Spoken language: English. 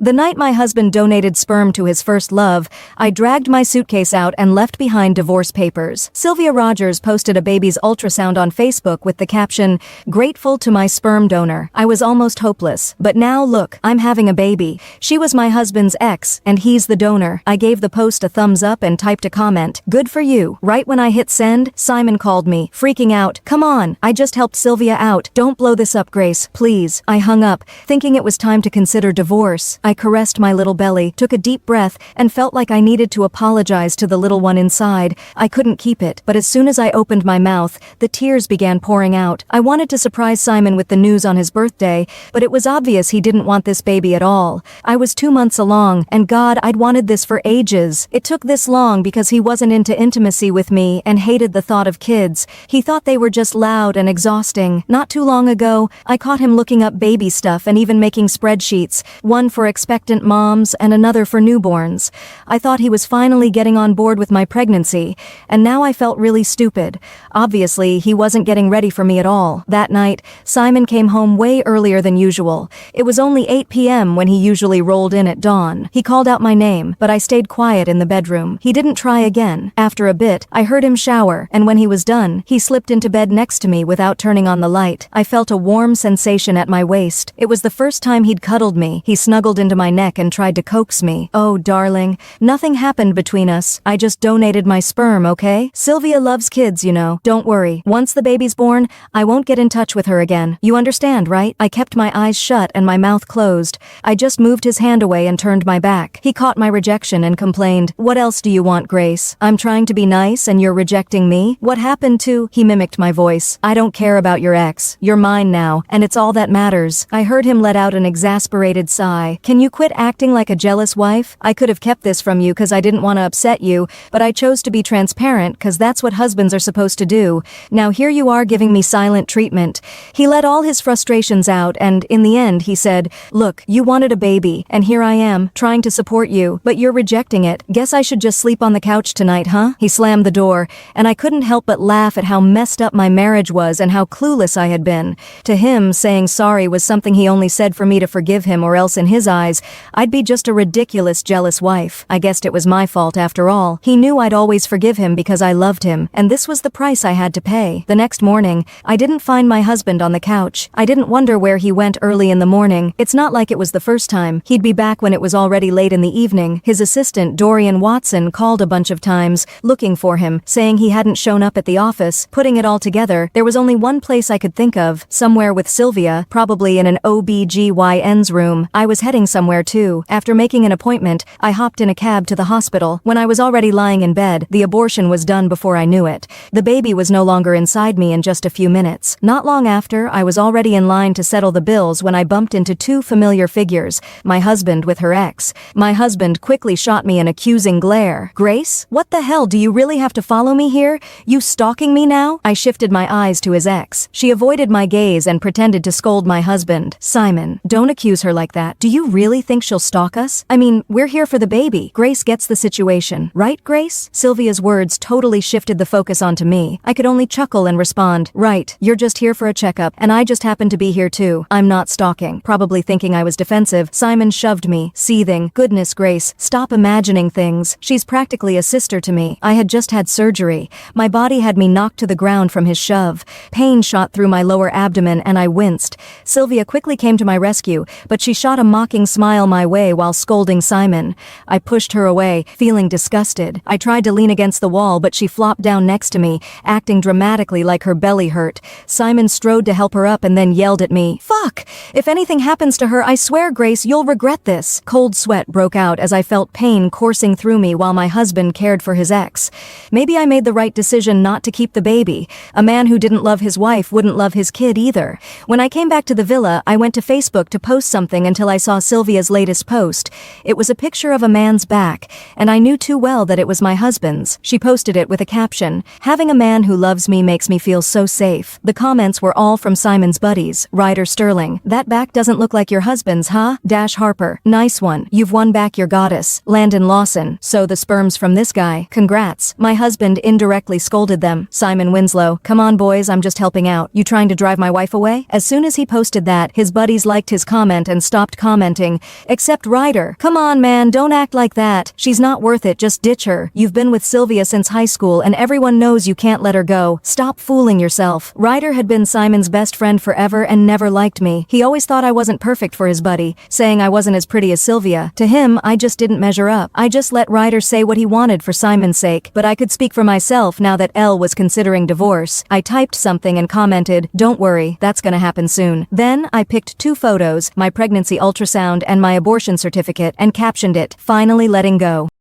The night my husband donated sperm to his first love, I dragged my suitcase out and left behind divorce papers. Sylvia Rogers posted a baby's ultrasound on Facebook with the caption, "Grateful to my sperm donor. I was almost hopeless. But now look, I'm having a baby." She was my husband's ex, and he's the donor. I gave the post a thumbs up and typed a comment, "Good for you." Right when I hit send, Simon called me, freaking out. "Come on, I just helped Sylvia out. Don't blow this up, Grace, please." I hung up, thinking it was time to consider divorce. I caressed my little belly, took a deep breath, and felt like I needed to apologize to the little one inside. I couldn't keep it, but as soon as I opened my mouth, the tears began pouring out. I wanted to surprise Simon with the news on his birthday, but it was obvious he didn't want this baby at all. I was 2 months along, and God, I'd wanted this for ages. It took this long because he wasn't into intimacy with me and hated the thought of kids. He thought they were just loud and exhausting. Not too long ago, I caught him looking up baby stuff and even making spreadsheets, one for expectant moms and another for newborns. I thought he was finally getting on board with my pregnancy, and now I felt really stupid. Obviously, he wasn't getting ready for me at all. That night, Simon came home way earlier than usual. It was only 8 p.m. when he usually rolled in at dawn. He called out my name, but I stayed quiet in the bedroom. He didn't try again. After a bit, I heard him shower, and when he was done, he slipped into bed next to me without turning on the light. I felt a warm sensation at my waist. It was the first time he'd cuddled me. He snuggled into my neck and tried to coax me. "Oh, darling, nothing happened between us. I just donated my sperm, okay? Sylvia loves kids, you know. Don't worry. Once the baby's born, I won't get in touch with her again. You understand, right?" I kept my eyes shut and my mouth closed. I just moved his hand away and turned my back. He caught my rejection and complained, "What else do you want, Grace? I'm trying to be nice and you're rejecting me? What happened to—" He mimicked my voice. "I don't care about your ex. You're mine now, and it's all that matters." I heard him let out an exasperated sigh. "Can you quit acting like a jealous wife? I could have kept this from you 'cause I didn't want to upset you, but I chose to be transparent 'cause that's what husbands are supposed to do. Now here you are giving me silent treatment." He let all his frustrations out and, in the end, he said, "Look, you wanted a baby, and here I am, trying to support you, but you're rejecting it. Guess I should just sleep on the couch tonight, huh?" He slammed the door, and I couldn't help but laugh at how messed up my marriage was and how clueless I had been. To him, saying sorry was something he only said for me to forgive him, or else in his eyes, I'd be just a ridiculous, jealous wife. I guessed it was my fault after all. He knew I'd always forgive him because I loved him, and this was the price I had to pay. The next morning, I didn't find my husband on the couch. I didn't wonder where he went early in the morning. It's not like it was the first time. He'd be back when it was already late in the evening. His assistant, Dorian Watson, called a bunch of times, looking for him, saying he hadn't shown up at the office. Putting it all together, there was only one place I could think of, somewhere with Sylvia, probably in an OBGYN's room. I was heading somewhere too. After making an appointment, I hopped in a cab to the hospital. When I was already lying in bed, the abortion was done before I knew it. The baby was no longer inside me in just a few minutes. Not long after, I was already in line to settle the bills when I bumped into two familiar figures, my husband with her ex. My husband quickly shot me an accusing glare. "Grace? What the hell, do you really have to follow me here? You stalking me now?" I shifted my eyes to his ex. She avoided my gaze and pretended to scold my husband. "Simon, don't accuse her like that. Do you really think she'll stalk us? I mean, we're here for the baby. Grace gets the situation. Right, Grace?" Sylvia's words totally shifted the focus onto me. I could only chuckle and respond, "Right, you're just here for a checkup, and I just happen to be here too. I'm not stalking." Probably thinking I was defensive, Simon shoved me, seething, "Goodness, Grace, stop imagining things. She's practically a sister to me. I had just had surgery." My body had me knocked to the ground from his shove. Pain shot through my lower abdomen and I winced. Sylvia quickly came to my rescue, but she shot a mocking smile my way while scolding Simon. I pushed her away, feeling disgusted. I tried to lean against the wall, but she flopped down next to me, acting dramatically like her belly hurt. Simon strode to help her up and then yelled at me, "Fuck! If anything happens to her, I swear, Grace, you'll regret this." Cold sweat broke out as I felt pain coursing through me while my husband cared for his ex. Maybe I made the right decision not to keep the baby. A man who didn't love his wife wouldn't love his kid either. When I came back to the villa, I went to Facebook to post something until I saw Sylvia's latest post. It was a picture of a man's back, and I knew too well that it was my husband's. She posted it with a caption, "Having a man who loves me makes me feel so safe." The comments were all from Simon's buddies. Ryder Sterling, "That back doesn't look like your husband's, huh?" Dash Harper, "Nice one. You've won back your goddess." Landon Lawson, "So the sperm's from this guy. Congrats." My husband indirectly scolded them. Simon Winslow, "Come on boys, I'm just helping out. You trying to drive my wife away?" As soon as he posted that, his buddies liked his comment and stopped commenting, everything. Except Ryder. Come on, man, don't act like that. She's not worth it, just ditch her. You've been with Sylvia since high school and everyone knows you can't let her go. Stop fooling yourself. Ryder had been Simon's best friend forever and never liked me. He always thought I wasn't perfect for his buddy, saying I wasn't as pretty as Sylvia. To him, I just didn't measure up. I just let Ryder say what he wanted for Simon's sake, but I could speak for myself now that Elle was considering divorce. I typed something and commented, "Don't worry, that's gonna happen soon." Then I picked 2 photos, my pregnancy ultrasound and my abortion certificate, and captioned it, "Finally letting go."